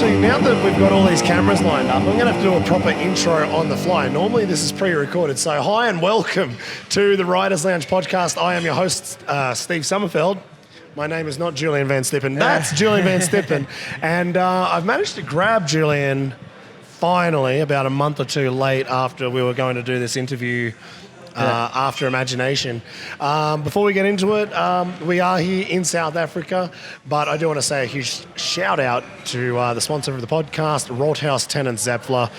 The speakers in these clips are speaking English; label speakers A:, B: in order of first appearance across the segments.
A: actually, now that we've got all these cameras lined up, I'm going to have to do a proper intro on the fly. Normally this is pre-recorded. So hi and welcome to the Riders Lounge podcast. I am your host, Steve Sommerfeld. My name is not Julien Vanstippen. That's Julien Vanstippen. And I've managed to grab Julien finally about a month or two late after we were going to do this interview after Imagination. Before we get into it, we are here in South Africa, but I do want to say a huge shout out to the sponsor of the podcast, Rothaus Tannenzaepfle.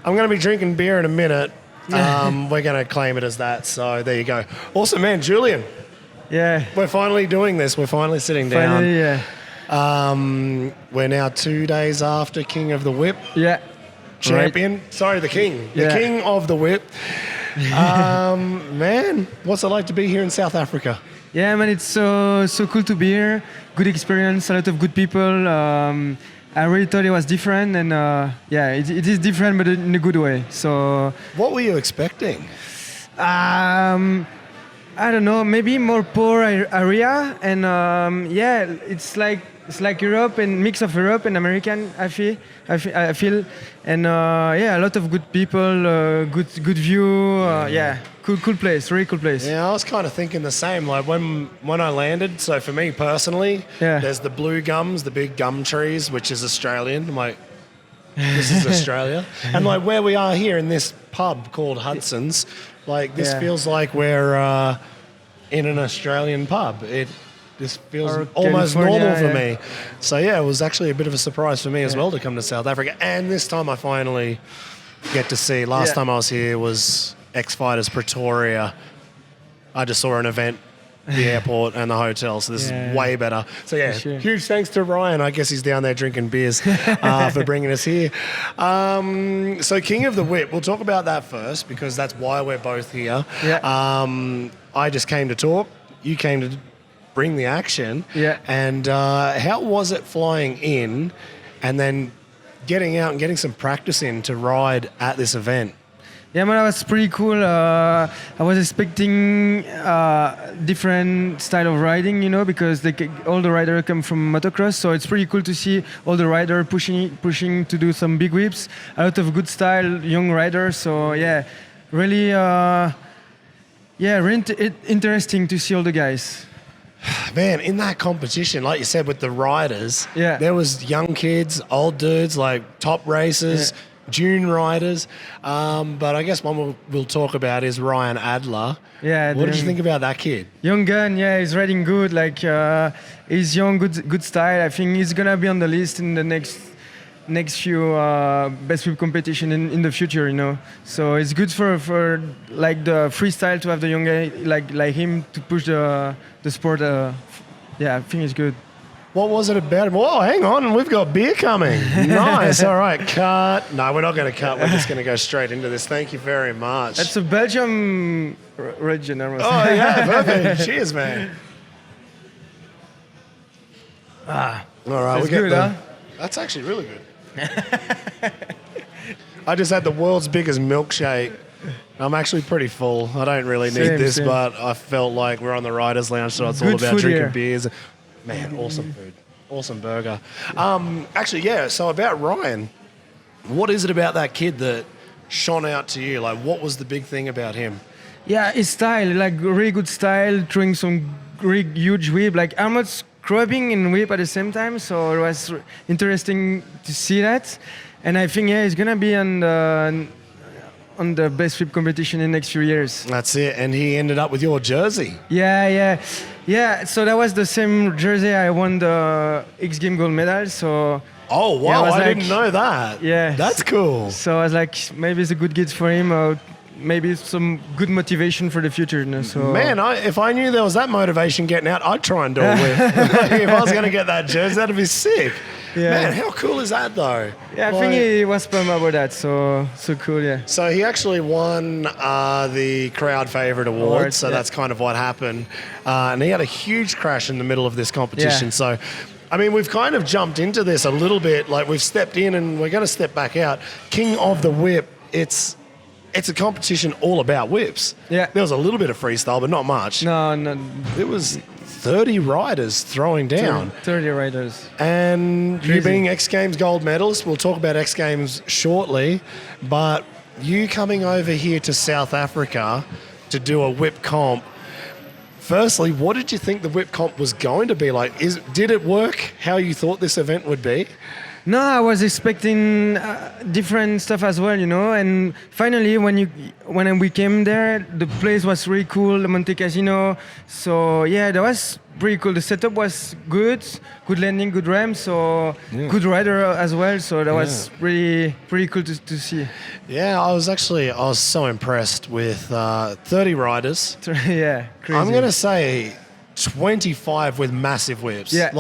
A: I'm going to be drinking beer in a minute. We're going to claim it as that, so there you go. Awesome, man. Julien.
B: Yeah.
A: We're finally doing this. We're finally sitting down.
B: Finally, yeah.
A: We're now 2 days after King of the Whip.
B: Yeah.
A: Champion.
B: Right.
A: Sorry, the King. The
B: Yeah.
A: King of the Whip. Man, what's it like to be here in South Africa?
B: Yeah, man, it's so cool to be here. Good experience, a lot of good people. I really thought it was different, and it is different, but in a good way. So,
A: What were you expecting?
B: I don't know, maybe more poor area, and it's like Europe and mix of Europe and American. I feel, and a lot of good people, good view. Cool place, really cool place.
A: Yeah, I was kind of thinking the same. Like when I landed, so for me personally, there's the blue gums, the big gum trees, which is Australian. I'm like, this is Australia. And like where we are here in this pub called Hudson's, like this feels like we're in an Australian pub. This feels almost normal for me. So yeah, it was actually a bit of a surprise for me as well to come to South Africa. And this time I finally get to see. Last time I was here was X-Fighters Pretoria. I just saw an event, the airport and the hotel. So this is way better. So yeah, huge thanks to Ryan. I guess he's down there drinking beers for bringing us here. So King of the Whip, we'll talk about that first because that's why we're both here.
B: Yeah.
A: I just came to talk. You came to bring the action.
B: Yeah.
A: And how was it flying in and then getting out and getting some practice in to ride at this event?
B: Yeah, man, that was pretty cool. I was expecting different style of riding, because all the riders come from motocross, so it's pretty cool to see all the riders pushing to do some big whips. A lot of good style, young riders. So really, interesting to see all the guys.
A: Man, in that competition, like you said, with the riders, there was young kids, old dudes, like top racers, June riders. But I guess one we'll talk about is Ryan Adler.
B: Yeah.
A: What did you think about that kid?
B: Young gun, he's riding good. Like he's young, good style. I think he's gonna be on the list in the next few best whip competition in the future, So it's good for like the freestyle to have the young guy like him to push the sport. I think it's good.
A: What was it about him? Whoa, hang on, we've got beer coming. Nice, all right, cut. No, we're not going to cut. We're just going to go straight into this. Thank you very much.
B: That's a Belgium region.
A: Oh, yeah, perfect. Cheers, man. All right,
B: we get good,
A: That's actually really good. I just had the world's biggest milkshake. I'm actually pretty full. I don't really need this, but I felt like we're on the Riders Lounge, so it's all about drinking beers. Man, awesome food. Awesome burger. So about Ryan, what is it about that kid that shone out to you? Like, what was the big thing about him?
B: Yeah, his style, like really good style, throwing some really huge whip. Like, I'm not scrubbing and whip at the same time, so it was interesting to see that. And I think, he's going to be on the best whip competition in the next few years.
A: That's it. And he ended up with your jersey.
B: Yeah, so that was the same jersey I won the X Games gold medal. So.
A: Oh, wow, I didn't know that.
B: Yeah.
A: That's cool.
B: So I was like, maybe it's a good gift for him, or maybe some good motivation for the future. So.
A: Man, if I knew there was that motivation getting out, I'd try and do it with. If I was going to get that jersey, that'd be sick. Yeah. Man, how cool is that, though?
B: Yeah, I think he was pumped about that, so cool, yeah.
A: So he actually won the crowd favourite award, so that's kind of what happened. And he had a huge crash in the middle of this competition. So, I mean, we've kind of jumped into this a little bit, like we've stepped in and we're going to step back out. King of the Whip, it's a competition all about whips.
B: Yeah.
A: There was a little bit of freestyle, but not much.
B: No.
A: It was 30 riders throwing down.
B: 30 riders.
A: And
B: Crazy.
A: you being X Games gold medalist, we'll talk about X Games shortly, but you coming over here to South Africa to do a whip comp, firstly, what did you think the whip comp was going to be like? Did it work how you thought this event would be?
B: No, I was expecting different stuff as well, And finally, when we came there, the place was really cool, the Monte Casino. So yeah, that was pretty cool. The setup was good landing, good ramp, so good rider as well. So that was pretty cool to see.
A: Yeah, I was so impressed with 30 riders.
B: Yeah, crazy.
A: I'm gonna say 25 with massive whips.
B: Yeah.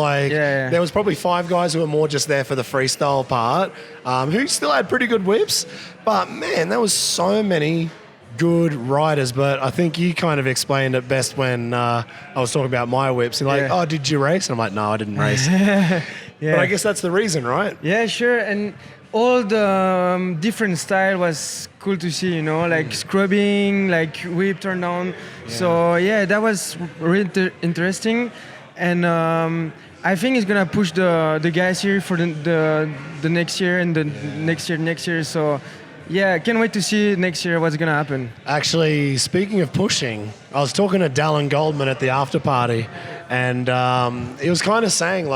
A: There was probably 5 guys who were more just there for the freestyle part, who still had pretty good whips. But man, there was so many good riders. But I think you kind of explained it best when I was talking about my whips. And oh, did you race? And I'm like, no, I didn't race. But I guess that's the reason, right?
B: Yeah, sure. And all the different style was cool to see, like scrubbing, like whip turn down. Yeah. So yeah, that was really interesting, and I think it's gonna push the guys here for the next year and the next year. So yeah, I can't wait to see next year what's gonna happen.
A: Actually, speaking of pushing, I was talking to Dallan Goldman at the after party, and he was kind of saying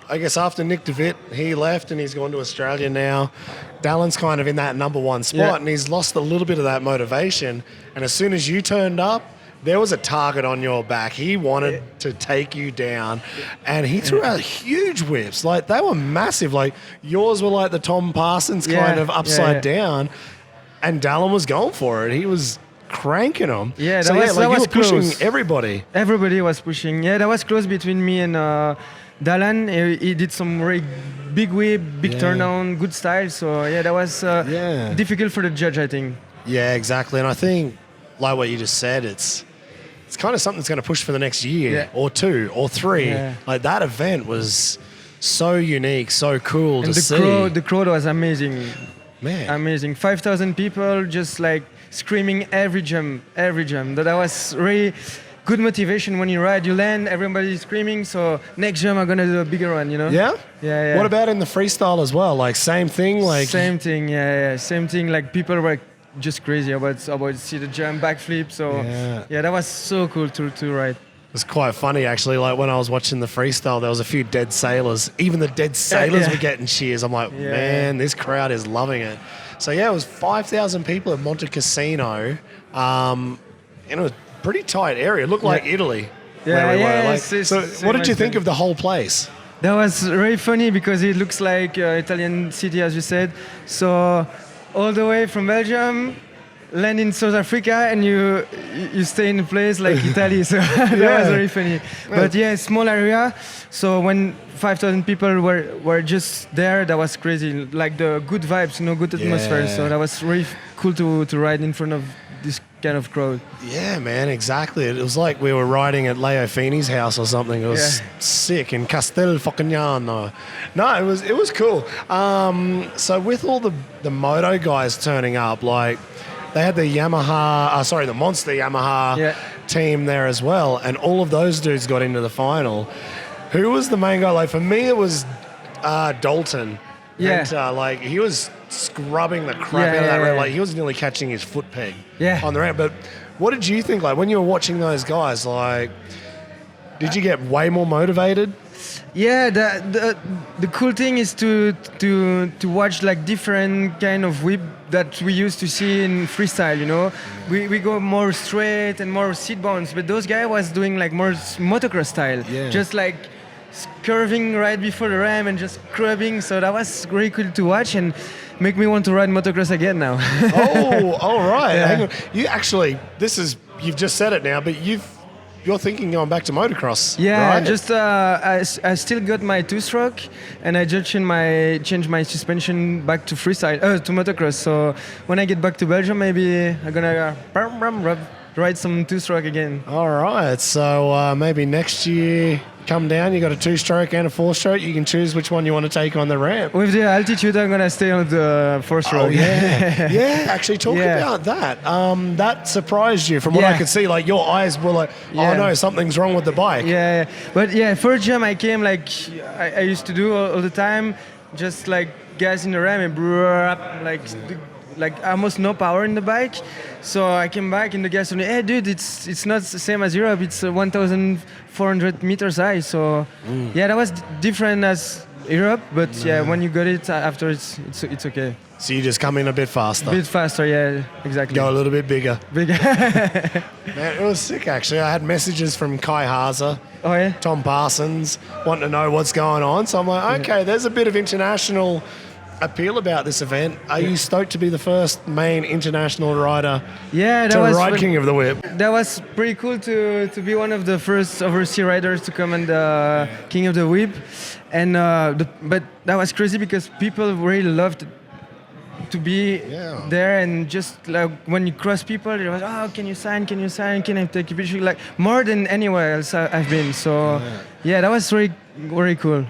A: I guess after Nick DeVitt, he left and he's gone to Australia now. Dallan's kind of in that number one spot, and he's lost a little bit of that motivation. And as soon as you turned up, there was a target on your back. He wanted to take you down, and he threw out huge whips. They were massive. Yours were like the Tom Parsons kind of upside down, and Dallan was going for it. He was cranking them.
B: Yeah,
A: that was you were
B: close.
A: Pushing everybody.
B: Everybody was pushing. Yeah, that was close between me and Dallan. He did some really big whip, big turn down, good style. So yeah, that was difficult for the judge, I think.
A: Yeah, exactly. And I think, like what you just said, it's kind of something that's going to push for the next year or 2 or 3. Yeah. That event was so unique, so cool to see.
B: The crowd was amazing. Man. Amazing. 5,000 people just screaming every jump. That was really good motivation when you ride. You land, everybody's screaming, so next jump I'm going to do a bigger one,
A: Yeah? Yeah. What about in the freestyle as well? Same thing?
B: Same thing, yeah. Same thing. People were just crazy about see the jump, backflip. So yeah, that was so cool to ride.
A: It was quite funny actually. When I was watching the freestyle, there was a few dead sailors. Even the dead sailors were getting cheers. I'm like, man, this crowd is loving it. So yeah, it was 5,000 people at Monte Casino, in a pretty tight area. It looked like Italy where we were. So what did you think of the whole place?
B: That was very funny because it looks like Italian city, as you said. So all the way from Belgium, land in South Africa, and you stay in a place like Italy. So that was very funny. But yeah, small area. So when 5,000 people were just there, that was crazy. The good vibes, good atmosphere. So that was really cool to ride in front of this kind of crowd.
A: Yeah, man, exactly. It was like we were riding at Leo Feeney's house or something. It was sick in Castelfocagnano. No, it was cool. So with all the moto guys turning up, they had the the Monster Yamaha team there as well, and all of those dudes got into the final. Who was the main guy? For me, it was Dalton. Yeah. He was scrubbing the crap out of that ramp. He was nearly catching his foot peg on the ramp. But what did you think? When you were watching those guys, did you get way more motivated?
B: Yeah, the cool thing is to watch different kind of whip that we used to see in freestyle. We go more straight and more seat bounce, but those guys was doing more motocross style, just curving right before the ram and just crubbing. So that was really cool to watch and make me want to ride motocross again now.
A: Oh, all right. Hang on. You've just said it now, but you're thinking going back to motocross.
B: Yeah,
A: right?
B: I still got my 2-stroke, and I just changed my suspension back to freestyle, to motocross. So when I get back to Belgium, maybe I'm gonna ride some 2-stroke again.
A: All right. So maybe next year come down, you got a 2-stroke and a 4-stroke. You can choose which one you want to take on the ramp.
B: With the altitude, I'm gonna stay on the 4-stroke.
A: Oh yeah, yeah. Actually, talk about that. That surprised you, from what I could see. Like your eyes were like, oh no, something's wrong with the bike.
B: Yeah. But first jump I came like I used to do all the time, just like gas in the ram and like almost no power in the bike. So I came back in the gas and hey dude, it's not the same as Europe. It's 1,400 meters high. So that was different as Europe. But when you got it after, it's okay.
A: So you just come in a bit faster.
B: A bit faster, yeah, exactly.
A: Go a little bit bigger.
B: Bigger.
A: Man, it was sick actually. I had messages from Kai Haase, Tom Parsons, wanting to know what's going on. So I'm like, okay, there's a bit of international appeal about this event. Are you stoked to be the first main international rider to ride King of the Whip?
B: That was pretty cool to be one of the first overseas riders to come in the King of the Whip. And but that was crazy because people really loved to be there, and just like when you cross people, it was, oh, can you sign, can I take a picture, like more than anywhere else I've been. So that was very cool.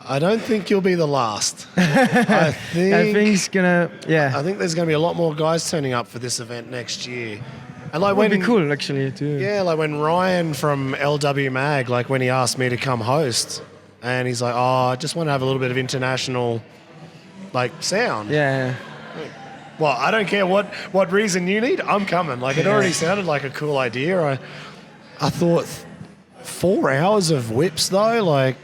A: I don't think you'll be the last. I think
B: it's gonna,
A: I think there's gonna be a lot more guys turning up for this event next year. And like
B: would be cool actually too.
A: Yeah, like when Ryan from LW Mag, like when he asked me to come host, and he's like, oh, I just want to have a little bit of international like sound.
B: Yeah.
A: Well, I don't care what reason you need, I'm coming. Like it already sounded like a cool idea. I thought 4 hours of whips though, like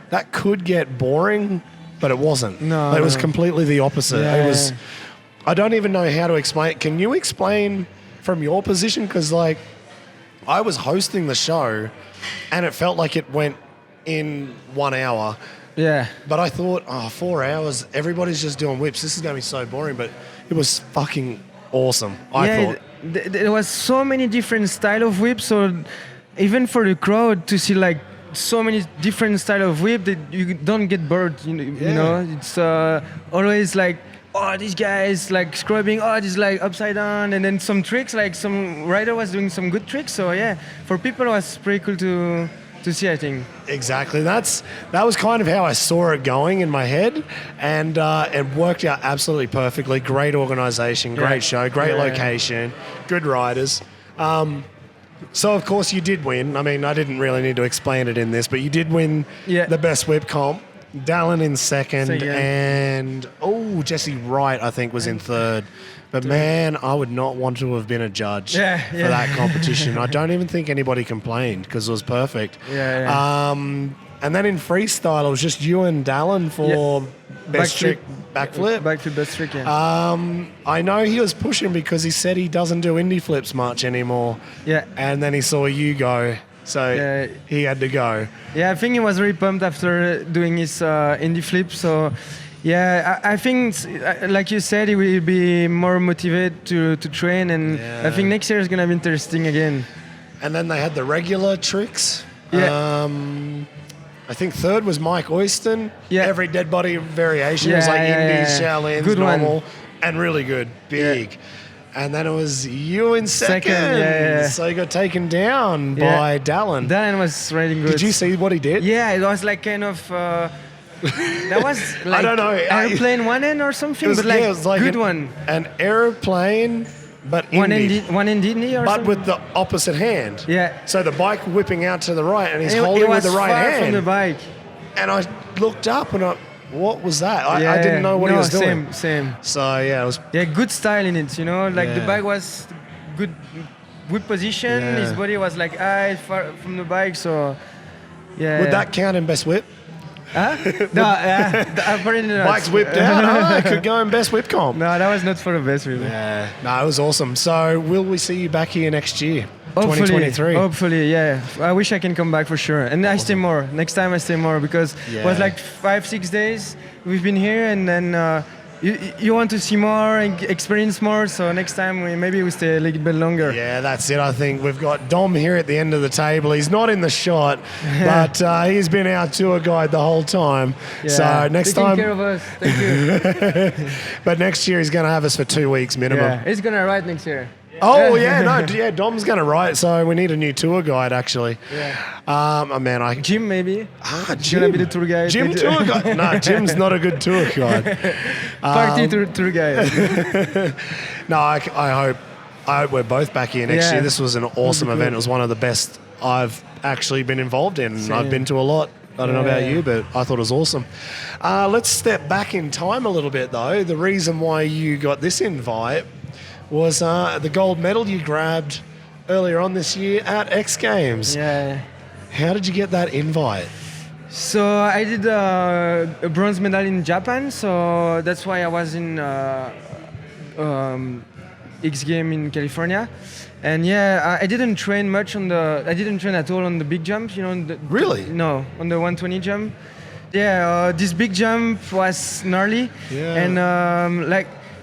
A: that could get boring, but it wasn't.
B: No,
A: it was completely the opposite.
B: Yeah.
A: It was. I don't even know how to explain. Can you explain from your position? Because like I was hosting the show, and it felt like it went in 1 hour.
B: Yeah.
A: But I thought, 4 hours, everybody's just doing whips. This is going to be so boring. But it was fucking awesome, I thought.
B: There was so many different style of whips. So even for the crowd to see like so many different style of whip, that you don't get bored. You know, it's always like, oh, this guy is like scrubbing, oh, this is like upside down. And then some tricks, like some rider was doing some good tricks. So for people it was pretty cool to see, I think.
A: Exactly. That was kind of how I saw it going in my head, and it worked out absolutely perfectly. Great organisation, great show, great location, good riders. So of course you did win. I mean, I didn't really need to explain it in this, but you did win the best whip comp. Dallan in second, and Jesse Wright I think was in third. But man, I would not want to have been a judge for that competition. I don't even think anybody complained because it was perfect. And then in freestyle, it was just you and Dallan for best trick backflip.
B: Backflip best trick,
A: I know he was pushing because he said he doesn't do indie flips much anymore.
B: Yeah.
A: And then he saw you go, so he had to go.
B: Yeah, I think he was very pumped after doing his indie flip. So. Yeah, I think, like you said, he will be more motivated to train, and I think next year is going to be interesting again.
A: And then they had the regular tricks.
B: Yeah.
A: I think third was Mike Oyston.
B: Yeah.
A: Every dead body variation was like indies, Shaolins,
B: good
A: normal,
B: one.
A: and really good, big. Yeah. And then it was you in second. So you got taken down by Dallan.
B: Dallan was riding good.
A: Did you see what he did?
B: Yeah, it was like kind of... that was like
A: I don't know.
B: airplane one end or something,
A: it was like
B: good one.
A: An airplane, but
B: one
A: indie.
B: One indie or
A: but
B: something?
A: with the opposite hand.
B: Yeah.
A: So the bike whipping out to the right, and he's holding with the right hand.
B: From the bike.
A: And I looked up, and what was that? I didn't know what he was doing.
B: Same.
A: So it was.
B: Yeah, good style in it. You know, like the bike was good position. Yeah. His body was like far from the bike, so. Yeah.
A: Would that count in best whip?
B: Huh? No, apparently not.
A: Bike's whipped out. I could go in best whip comp.
B: No, that was not for the best, really.
A: Yeah, no, it was awesome. So, will we see you back here next year, 2023?
B: Hopefully, yeah. I wish I can come back for sure. And I stay more. Next time I stay more because it was like 5-6 days we've been here, and then you want to see more and experience more. So next time maybe we stay a little bit longer.
A: Yeah, that's it. I think we've got Dom here at the end of the table. He's not in the shot, but he's been our tour guide the whole time.
B: Yeah.
A: So next time,
B: taking care of us. Thank you.
A: But next year he's going to have us for 2 weeks minimum.
B: Yeah, he's going to ride next year.
A: Oh yeah, no, yeah. Dom's going to write, so we need a new tour guide actually.
B: Yeah.
A: Man,
B: Jim maybe.
A: Jim.
B: Gonna be the tour guide.
A: Jim tour guide. No, Jim's not a good tour guide.
B: Party tour guide.
A: No, I hope we're both back here next year. This was an awesome event. It was one of the best I've actually been involved in.
B: Same.
A: I've been to a lot. I don't know about you, but I thought it was awesome. Let's step back in time a little bit, though. The reason why you got this invite was the gold medal you grabbed earlier on this year at X Games.
B: Yeah.
A: How did you get that invite?
B: So I did a bronze medal in Japan, so that's why I was in X Game in California. And yeah, I didn't train much I didn't train at all on the big jump, you know.
A: Really?
B: No, on the 120 jump. Yeah, this big jump was gnarly.
A: Yeah.
B: And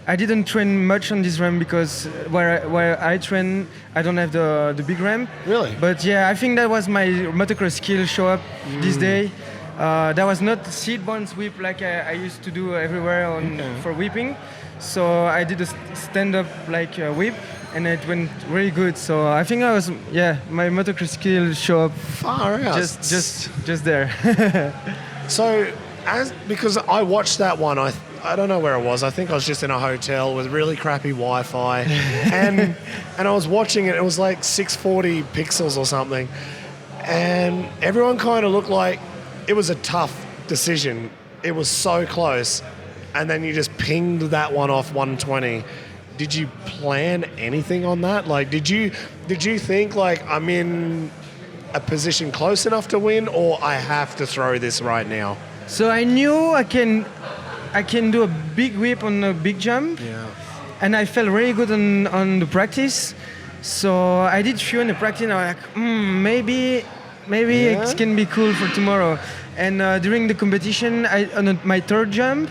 B: I didn't train much on this ramp because where I train, I don't have the big ramp.
A: Really?
B: But yeah, I think that was my motocross skill show up this day. That was not seat bounce whip like I used to do everywhere for whipping. So I did a stand-up whip, and it went really good. So I think my motocross skill show up
A: far out.
B: Just there.
A: So because I watched that one, I don't know where it was. I think I was just in a hotel with really crappy Wi-Fi, and I was watching it. It was like 640 pixels or something, and everyone kind of looked like it was a tough decision. It was so close, and then you just pinged that one off 120. Did you plan anything on that? Like, did you think like I'm in a position close enough to win, or I have to throw this right now?
B: So I knew I can do a big whip on a big jump, and I felt really good on the practice. So I did few in the practice, and I was like, maybe it can be cool for tomorrow. And during the competition, on my third jump,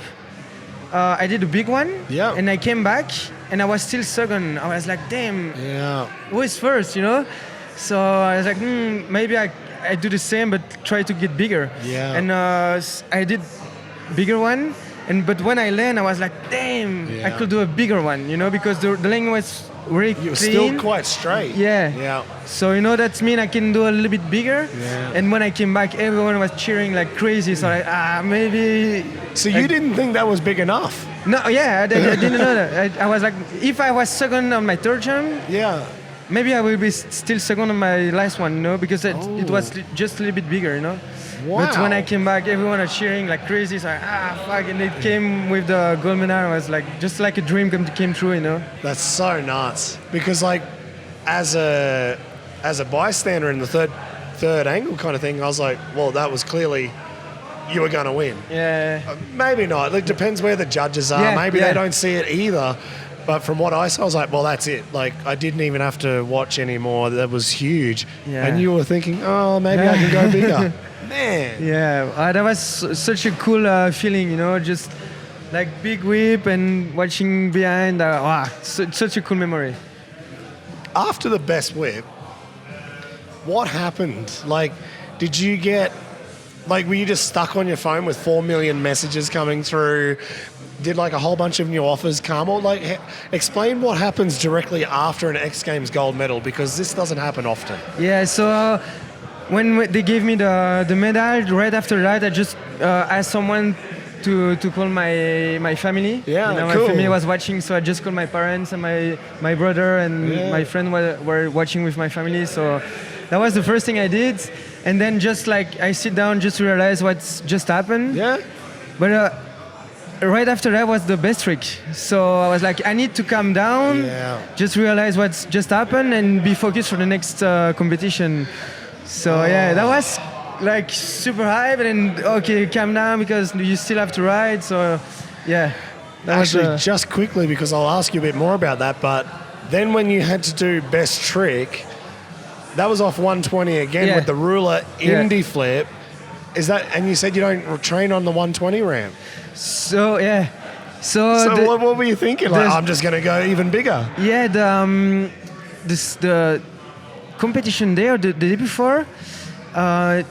B: I did a big one, and I came back, and I was still second. I was like, damn, who is first, you know? So I was like, maybe I do the same, but try to get bigger.
A: Yeah.
B: And I did bigger one. But when I land, I was like, damn, I could do a bigger one, you know, because the lane was really clean.
A: You were still quite straight.
B: Yeah. So, you know, that means I can do a little bit bigger.
A: Yeah.
B: And when I came back, everyone was cheering like crazy. So maybe...
A: So you didn't think that was big enough?
B: No, I didn't know that. I was like, if I was second on my third jump, maybe I will be still second on my last one, you know, because it was just a little bit bigger, you know.
A: Wow.
B: But when I came back, everyone was cheering like crazy. So fuck, and it came with the gold medal. I was like, just like a dream came true, you know.
A: That's so nuts. Because like, as a bystander in the third angle kind of thing, I was like, well, that was clearly you were going to win.
B: Yeah.
A: Maybe not. It depends where the judges are. Maybe they don't see it either. But from what I saw, I was like, well, that's it. Like, I didn't even have to watch anymore. That was huge. Yeah. And you were thinking, oh, maybe I can go bigger. Man.
B: Yeah, that was such a cool feeling, you know, just like big whip and watching behind. Such a cool memory.
A: After the best whip, what happened? Like, did you get, like, were you just stuck on your phone with 4 million messages coming through? Did like a whole bunch of new offers come? Or like, explain what happens directly after an X Games gold medal, because this doesn't happen often.
B: Yeah, so when they gave me the medal, right after that, I just asked someone to call my family.
A: Yeah,
B: you know,
A: cool.
B: My family was watching, so I just called my parents and my brother and my friend were watching with my family. So that was the first thing I did. And then just like I sit down just to realize what's just happened.
A: Yeah.
B: But right after that was the best trick. So I was like, I need to calm down, just realize what's just happened and be focused for the next competition. So that was like super hype, and okay, calm down because you still have to ride. So
A: Actually, just quickly, because I'll ask you a bit more about that, but then when you had to do best trick, that was off 120 again with the ruler Indy flip. Is that, and you said you don't train on the 120 ramp.
B: So
A: what were you thinking? Like, I'm just going to go even bigger.
B: Yeah, the competition there the day before.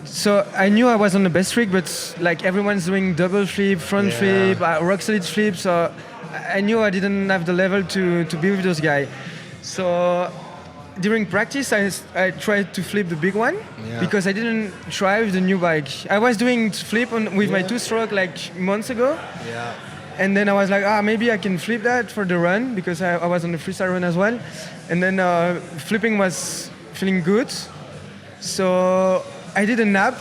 B: So I knew I was on the best trick, but like everyone's doing double flip, front flip, rock solid flip. So I knew I didn't have the level to be with those guys. So during practice, I tried to flip the big one because I didn't try with the new bike. I was doing flip with my two-stroke like months ago.
A: Yeah.
B: And then I was like, maybe I can flip that for the run because I was on the freestyle run as well. And then flipping was feeling good. So I did a nap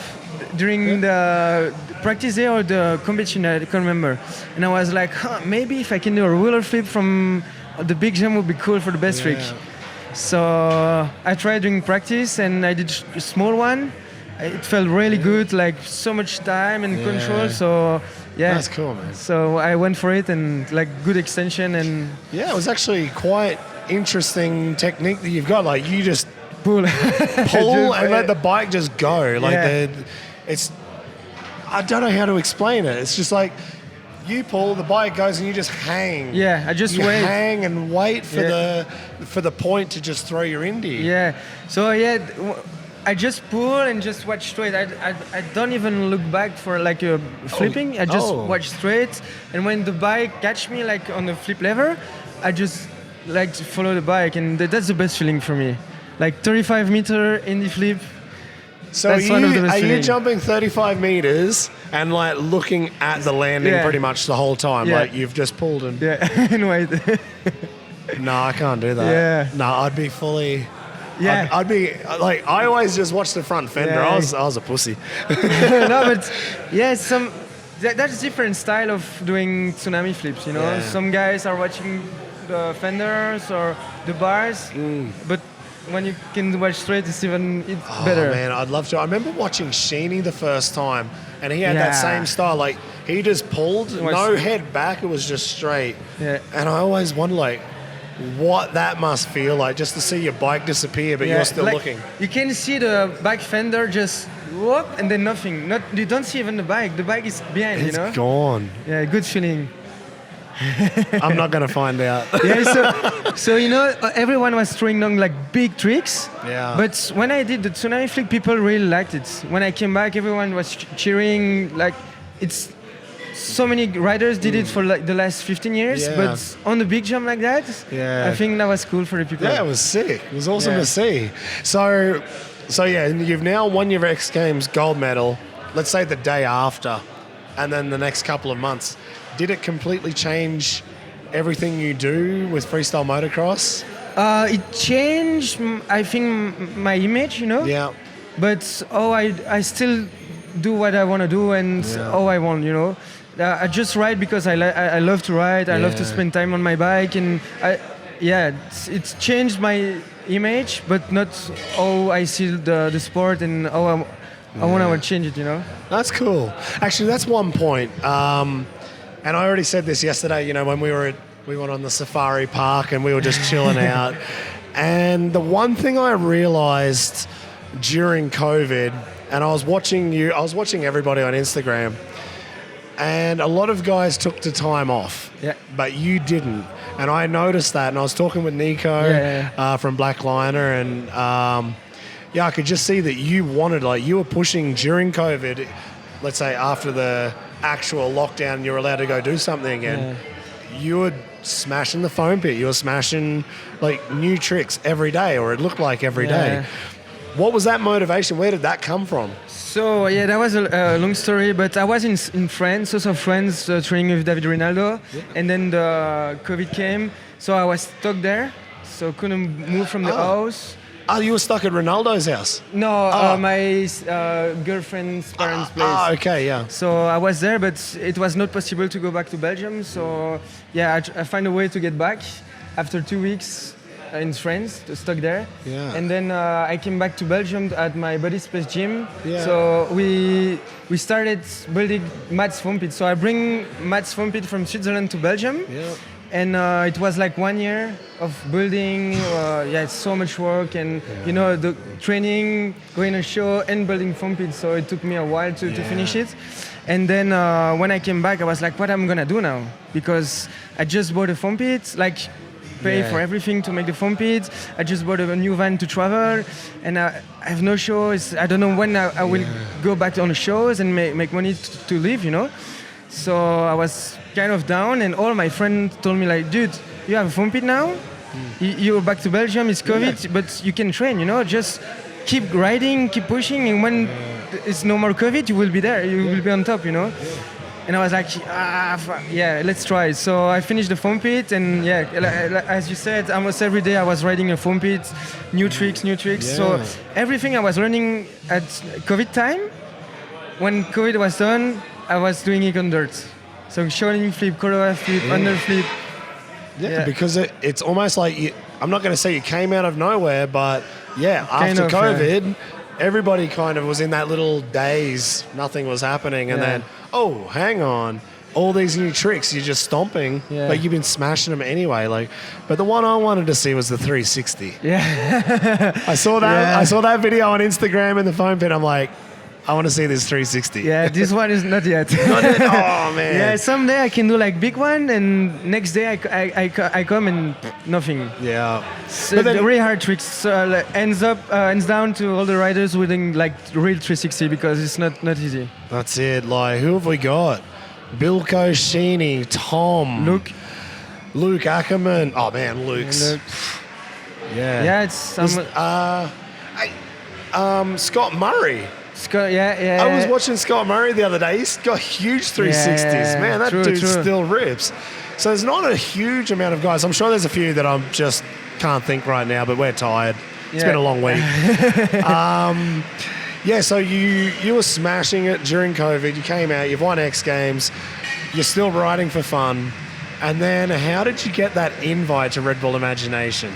B: during the practice day or the competition, I can't remember. And I was like, maybe if I can do a roller flip from the big jump would be cool for the best trick. So I tried during practice and I did a small one. It felt really good, like so much time and control. So
A: that's cool, man.
B: So I went for it and like good extension and
A: it was actually quite interesting technique that you've got. Like you just
B: pull
A: and let the bike just go. Like it's I don't know how to explain it. It's just like you pull, the bike goes, and you just hang.
B: Yeah, I just wait.
A: Hang and wait for the point to just throw your indie.
B: Yeah. So I just pull and just watch straight. I don't even look back for like a flipping. I just watch straight. And when the bike catch me like on the flip lever, I just like to follow the bike, and that's the best feeling for me. Like 35-meter indie flip.
A: So are you jumping 35 meters and like looking at the landing pretty much the whole time?
B: Yeah.
A: Like you've just pulled and
B: and wait.
A: No, I can't do that.
B: Yeah.
A: No, I'd be fully.
B: Yeah.
A: I'd be like, I always just watch the front fender.
B: Yeah.
A: I was a pussy.
B: No, but that's different style of doing tsunami flips. You know, some guys are watching the fenders or the bars, but when you can watch straight, it's better.
A: Man, I'd love to. I remember watching Sheeny the first time, and he had that same style. Like he just pulled, no head back. It was just straight.
B: Yeah.
A: And I always wonder, like, what that must feel like, just to see your bike disappear, but you're still looking.
B: You can see the back fender just whoop, and then nothing. You don't see even the bike. The bike is behind.
A: It's gone.
B: Yeah, good feeling.
A: I'm not going to find out.
B: So you know, everyone was throwing down like big tricks.
A: Yeah.
B: But when I did the tsunami flick, people really liked it. When I came back, everyone was cheering. Like it's so many riders did it for like the last 15 years. But on the big jump like that, I think that was cool for the people.
A: Yeah, it was sick. It was awesome to see. So you've now won your X Games gold medal. Let's say the day after, and then the next couple of months. Did it completely change everything you do with freestyle motocross?
B: It changed, I think, my image, you know?
A: Yeah.
B: But I still do what I want to do and I want, you know? I just ride because I love to ride. I love to spend time on my bike. And it's changed my image, but not how I see the sport and how I want to change it, you know?
A: That's cool. Actually, that's one point. And I already said this yesterday, you know, when we went on the safari park and we were just chilling out. And the one thing I realized during COVID, and I was watching everybody on Instagram, and a lot of guys took the time off, but you didn't. And I noticed that, and I was talking with Nico from Black Liner, and I could just see that you wanted, like, you were pushing during COVID, let's say after the actual lockdown, you're allowed to go do something again. You were smashing the foam pit. You were smashing like new tricks every day, or it looked like every day. What was that motivation? Where did that come from?
B: So that was a long story, but I was in France, also France, training with David Rinaldo, and then the COVID came, so I was stuck there, so couldn't move from the house.
A: Oh, you were stuck at Ronaldo's house?
B: No, my girlfriend's parents' place.
A: Okay, yeah.
B: So I was there, but it was not possible to go back to Belgium. So I found a way to get back after 2 weeks in France, stuck there.
A: Yeah.
B: And then I came back to Belgium at my buddy's place gym.
A: Yeah.
B: So we started building Matt's foam pit. So I bring Matt's foam pit from Switzerland to Belgium.
A: Yeah.
B: And it was like 1 year of building. It's so much work, and you know, the training, going on show, and building foam pit. So it took me a while to finish it. And then when I came back, I was like, what am I gonna do now? Because I just bought a foam pit, like pay for everything to make the foam pit. I just bought a new van to travel, and I have no shows. I don't know when I will go back on the shows and make money to live, you know. So I was kind of down, and all my friends told me like, dude, you have a foam pit now? You're back to Belgium, it's COVID, but you can train, just keep riding, keep pushing, and when it's no more COVID, you will be there, you will be on top, And I was like, let's try. So I finished the foam pit, and as you said, almost every day I was riding a foam pit, new tricks. Yeah. So everything I was learning at COVID time, when COVID was done, I was doing it on dirt. So shortening flip, corolla flip, under flip.
A: Yeah, because it's almost like, I'm not going to say you came out of nowhere, but after COVID, everybody kind of was in that little daze, nothing was happening, and then, hang on, all these new tricks, you're just stomping, but you've been smashing them anyway. But the one I wanted to see was the 360.
B: Yeah.
A: I saw that video on Instagram in the foam pit. I'm like, I want to see this 360.
B: Yeah, this one is not yet.
A: Not yet? Oh, man.
B: Yeah, someday I can do big one, and next day I come and nothing.
A: Yeah.
B: So the really hard tricks ends down to all the riders winning real 360 because it's not easy.
A: That's it. Who have we got? Bilko Sheeny, Tom. Luke Ackerman. Oh, man, Luke's. Yeah.
B: Yeah, it's...
A: Scott Murray.
B: Scott, yeah.
A: I was watching Scott Murray the other day. He's got huge 360s. Man, that dude still rips. So there's not a huge amount of guys. I'm sure there's a few that I just can't think right now, but we're tired. It's been a long week. So you were smashing it during COVID. You came out, you've won X Games. You're still riding for fun. And then how did you get that invite to Red Bull Imagination?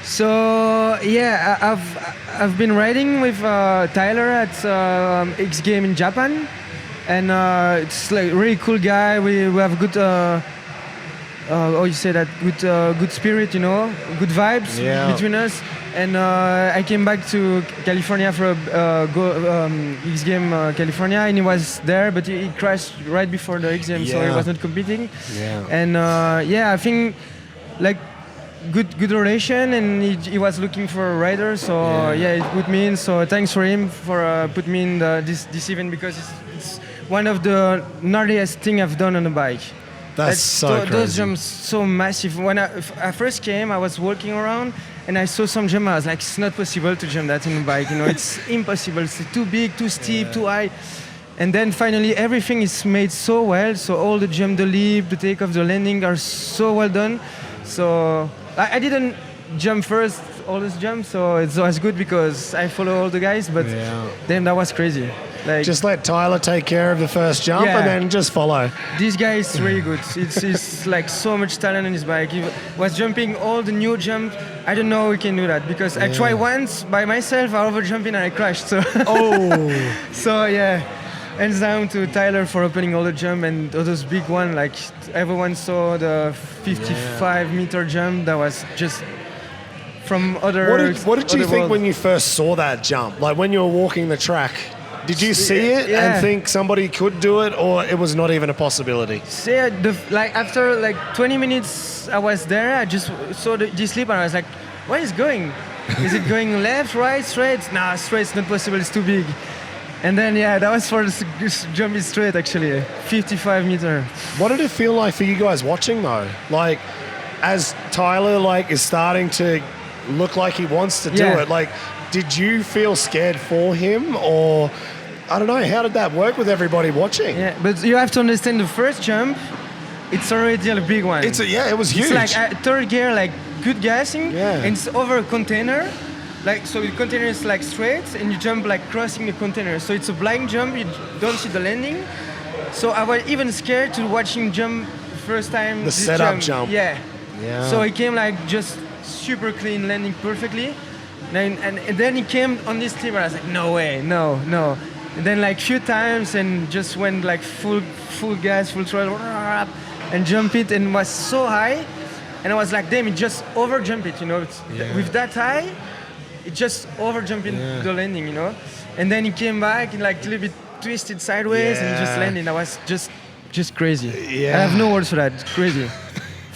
B: So I've been riding with Tyler at X Game in Japan, and it's a really cool guy. We have good good spirit, good vibes between us. And I came back to California for X Game California, and he was there, but he crashed right before the X Game, so he was not competing. And I think good relation, and he was looking for a rider, so it put me in. So thanks for him for put me in this event, because it's one of the gnarliest thing I've done on a bike.
A: That's so crazy.
B: Those jumps so massive. When I first came, I was walking around and I saw some jump. I was like, it's not possible to jump that in a bike. It's impossible. It's too big, too steep, too high. And then finally, everything is made so well. So all the jump, the leap, the takeoff, the landing are so well done. So I didn't jump first, all those jumps, so it was good because I follow all the guys, but then that was crazy.
A: Just let Tyler take care of the first jump and then just follow.
B: This guy is really good. It's so much talent on his bike. He was jumping all the new jumps. I don't know how he can do that, because I tried once by myself, I overjumped and I crashed. So hands down to Tyler for opening all the jump, and all those big one, everyone saw the 55-meter jump. That was just from other.
A: What did you think when you first saw that jump? When you were walking the track, did you see it and think somebody could do it, or it was not even a possibility?
B: After 20 minutes I was there, I just saw this leap and I was like, where is it going? Is it going left, right, straight? Nah, straight's not possible, it's too big. And then, that was for the jumping straight, actually, 55 meter.
A: What did it feel like for you guys watching, though? As Tyler, is starting to look like he wants to do it, did you feel scared for him, or, I don't know, how did that work with everybody watching?
B: Yeah, but you have to understand the first jump, it's already a big one.
A: It was huge.
B: It's third gear, good gassing, and it's over a container. So the container is straight, and you jump crossing the container. So it's a blind jump, you don't see the landing. So I was even scared to watching jump first time.
A: The setup jump.
B: Yeah. So he came just super clean, landing perfectly. And then he came on this tip, and I was like, no way, no. And then few times, and just went full gas, full throttle, and jump it, and was so high. And I was like, damn, it just over jump it, with that high. It just overjumping the landing, and then he came back and a little bit twisted sideways, and he just landed. That was just crazy. I have no words for that. It's crazy.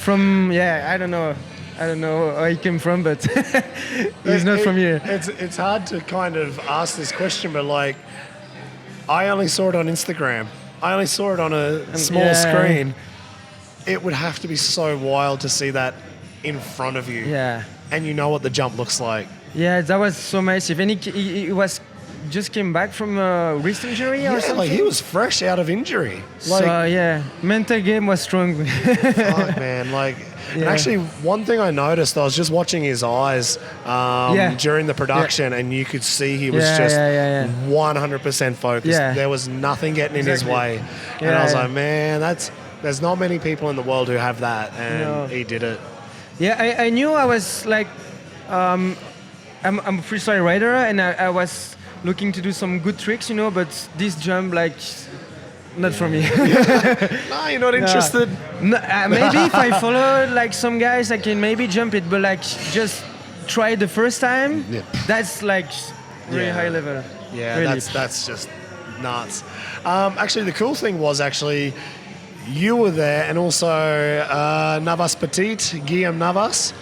B: I don't know where he came from, but he's not from here.
A: It's hard to kind of ask this question, but I only saw it on Instagram. I only saw it on a small screen. It would have to be so wild to see that in front of you.
B: Yeah.
A: And you know what the jump looks like.
B: Yeah, that was so massive. And he was just came back from a wrist injury or something.
A: Like he was fresh out of injury. Like,
B: so yeah, mental game was strong.
A: fuck, man. Like, and actually, one thing I noticed, I was just watching his eyes during the production, and you could see he was just 100% focused.
B: Yeah.
A: There was nothing getting in his way. And I was like, man, there's not many people in the world who have that, and he did it.
B: Yeah, I knew I was like, I'm a freestyle rider, and I was looking to do some good tricks, you know, but this jump, like, not for me.
A: No, you're not interested?
B: No, maybe if I follow like some guys, I can maybe jump it, but like just try it the first time, that's like really high level.
A: Yeah,
B: really.
A: that's just nuts. Actually, the cool thing was you were there, and also Navas Petit, Guillaume Navas,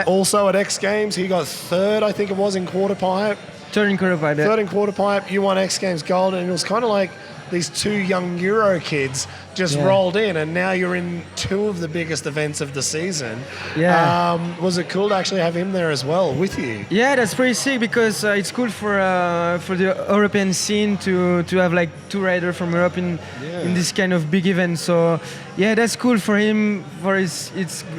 A: also at X Games. He got third, I think it was, in quarter pipe.
B: Third in quarter pipe.
A: Third in quarter pipe. You won X Games gold, and it was kind of like these two young Euro kids just rolled in, and now you're in two of the biggest events of the season.
B: Yeah.
A: Was it cool to actually have him there as well with you?
B: Yeah, that's pretty sick because it's cool for the European scene to have like two riders from Europe in this kind of big event. So yeah, that's cool for him, for his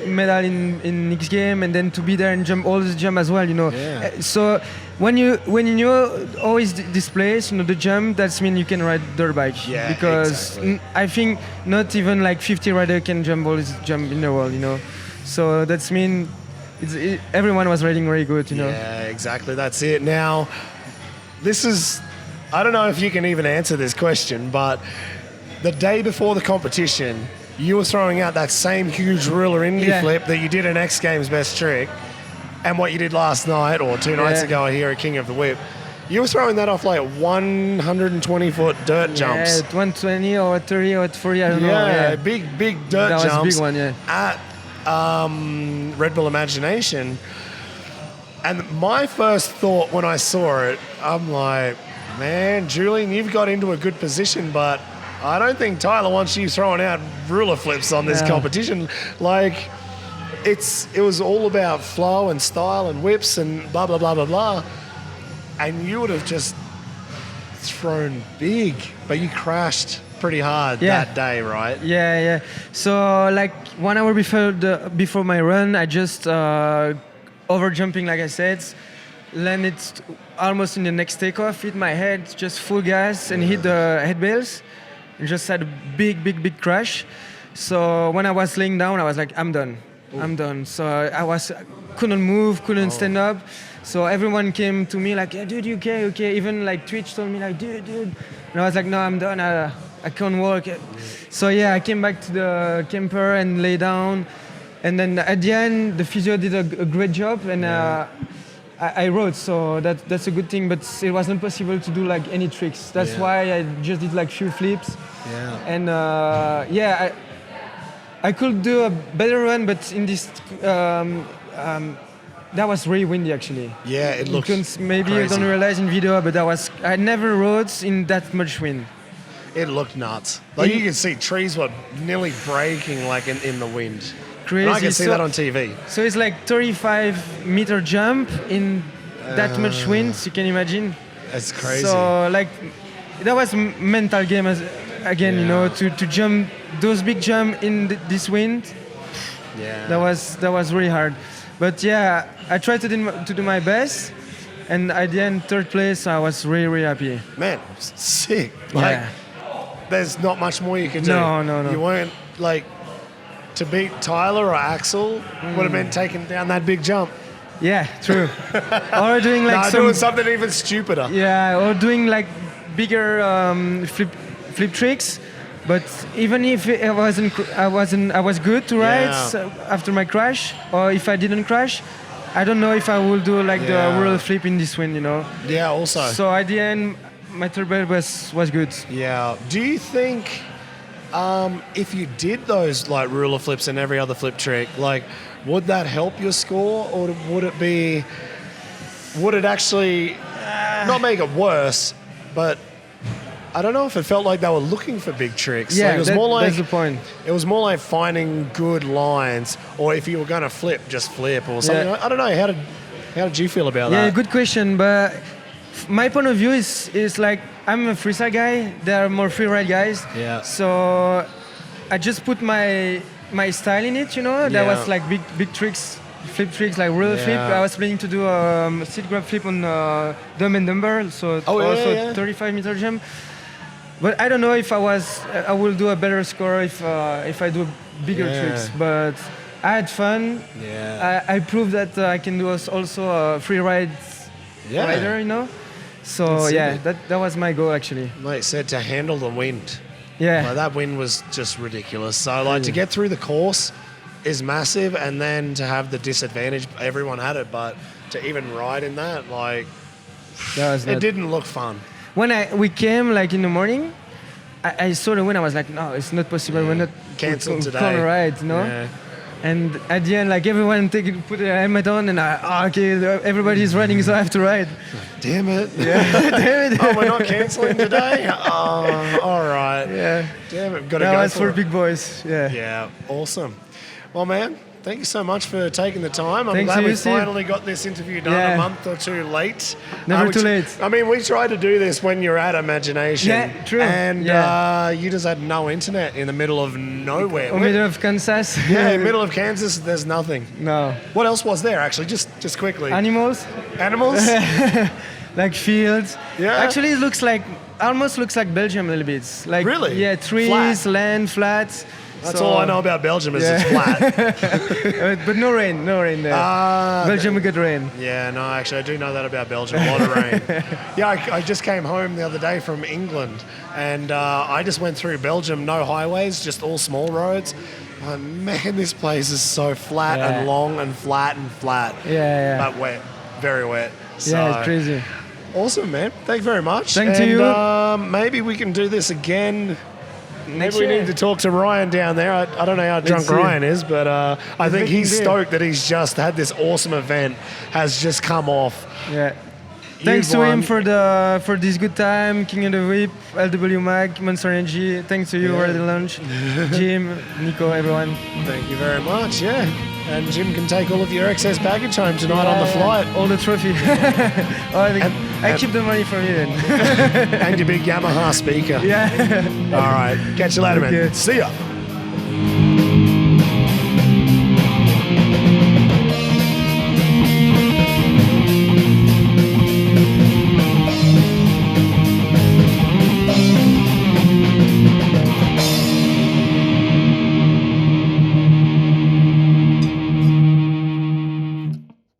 B: medal in X Game, and then to be there and jump all the jump as well, you know.
A: Yeah.
B: So when you know always this place, you know, the jump, that's mean you can ride dirt bike.
A: Yeah,
B: because
A: exactly.
B: I think not even like 50 rider can jump all this jump in the world, you know. So that's mean everyone was riding very good, you know.
A: Yeah, exactly. That's it. Now, I don't know if you can even answer this question, but the day before the competition, you were throwing out that same huge ruler Indy flip that you did in X Games best trick, and what you did last night or 2 nights ago here at King of the Whip. You were throwing that off like 120-foot dirt jumps.
B: Yeah, 120 or 30 or 40, I don't know. Yeah,
A: big dirt jumps.
B: That was a big one, yeah.
A: At Red Bull Imagination. And my first thought when I saw it, I'm like, man, Julien, you've got into a good position, but I don't think Tyler wants you throwing out ruler flips on this competition. Like, it was all about flow and style and whips and blah, blah, blah, blah, blah. And you would have just thrown big, but you crashed pretty hard that day, right?
B: Yeah. So like 1 hour before my run, I just over jumping, like I said, landed almost in the next takeoff, hit my head, just full gas, and hit the head bales, and just had a big crash. So when I was laying down, I was like, I'm done. So I couldn't move, couldn't stand up. So everyone came to me like, yeah, dude, you okay? Even like Twitch told me like, dude. And I was like, no, I'm done. I can't walk. So yeah, I came back to the camper and lay down. And then at the end, the physio did a great job, and I rode. So that's a good thing. But it wasn't possible to do like any tricks. That's why I just did like few flips. Yeah. And I could do a better run, but in this. That was really windy, actually.
A: Yeah, it looks
B: maybe
A: crazy.
B: You don't realize in video, but I never rode in that much wind.
A: It looked nuts. Like you could see trees were nearly breaking like in the wind.
B: Crazy.
A: And I can see that on TV.
B: So it's like 35-meter jump in that much wind, you can imagine.
A: That's crazy.
B: So like, that was mental game again, you know, to jump those big jump in this wind. Yeah. That was really hard. But yeah, I tried to do my best, and at the end, third place, I was really happy.
A: Man, sick. Like, there's not much more you can do.
B: No.
A: You weren't, like, to beat Tyler or Axell would have been taking down that big jump.
B: Yeah, true. Or doing like
A: doing something even stupider.
B: Yeah, or doing like bigger flip tricks. But even if I was good to ride after my crash, or if I didn't crash, I don't know if I will do like the roller flip in this wind, you know.
A: Yeah, also.
B: So at the end, my turbo was good.
A: Yeah. Do you think if you did those like ruler flips and every other flip trick, like would that help your score, or would it actually not make it worse, but I don't know if it felt like they were looking for big tricks.
B: Yeah,
A: like, it was more like,
B: that's the point.
A: It was more like finding good lines, or if you were going to flip, just flip or something.
B: Yeah.
A: I don't know. How did you feel about that?
B: Yeah, good question. But my point of view is like I'm a freestyle guy. There are more freeride guys.
A: Yeah.
B: So I just put my style in it. You know, there was like big tricks. Flip tricks like roller flip. I was planning to do a seat grab flip on Dumb and Dumber, so also 35 meter jump. But I don't know if I will do a better score if I do bigger tricks. But I had fun.
A: Yeah.
B: I proved that I can do also a free ride rider, you know. So that was my goal actually.
A: Like I said, to handle the wind.
B: Yeah.
A: Like, that wind was just ridiculous. So like to get through the course is massive, and then to have the disadvantage, everyone had it, but to even ride in that, like, it didn't look fun.
B: When we came like in the morning, I saw the wind. I was like, no, it's not possible. We're not
A: cancelled today.
B: Can't ride, you know. Yeah. And at the end, like everyone put their helmet on, and everybody's riding, so I have to ride.
A: Damn it!
B: Yeah, damn it!
A: Oh, we're not cancelling today. Oh, all right.
B: Yeah.
A: Damn it! Got to go.
B: That was for big boys. Yeah.
A: Yeah. Awesome. Well, man, thank you so much for taking the time. I'm
B: Thanks
A: glad we
B: you,
A: finally got this interview done a month or two late.
B: Never too late.
A: I mean, we tried to do this when you're at Imagination.
B: Yeah, true.
A: And you just had no internet in the middle of nowhere.
B: In the middle of Kansas.
A: Yeah, in the middle of Kansas, there's nothing.
B: No.
A: What else was there, actually? Just quickly.
B: Animals.
A: Animals?
B: Like fields.
A: Yeah.
B: Actually, it almost looks like Belgium a little bit. Like,
A: really?
B: Yeah, trees, land, flats.
A: That's all I know about Belgium is it's flat.
B: But no rain there. Belgium we get rain.
A: Yeah, no, actually I do know that about Belgium, a lot of rain. Yeah, I just came home the other day from England, and I just went through Belgium, no highways, just all small roads. Oh, man, this place is so flat and long and flat and flat.
B: Yeah.
A: But wet, very wet. So,
B: yeah, it's crazy.
A: Awesome, man. Thank you very much.
B: Thank you.
A: Maybe we can do this again.
B: Next
A: Maybe we
B: year.
A: need to talk to Ryan down there. I don't know how drunk Ryan is, but I think he's stoked that he's just had this awesome event, has just come off.
B: Yeah. Thanks to him for this good time, King of the Whip, LW Mag, Monster Energy. Thanks to you for the lunch, Jim, Nico, everyone.
A: Thank you very much. Yeah, and Jim can take all of your excess baggage home tonight on the flight.
B: All the trophy. I keep the money from you then.
A: And your big Yamaha speaker.
B: Yeah.
A: All right. Catch you later, man. See ya.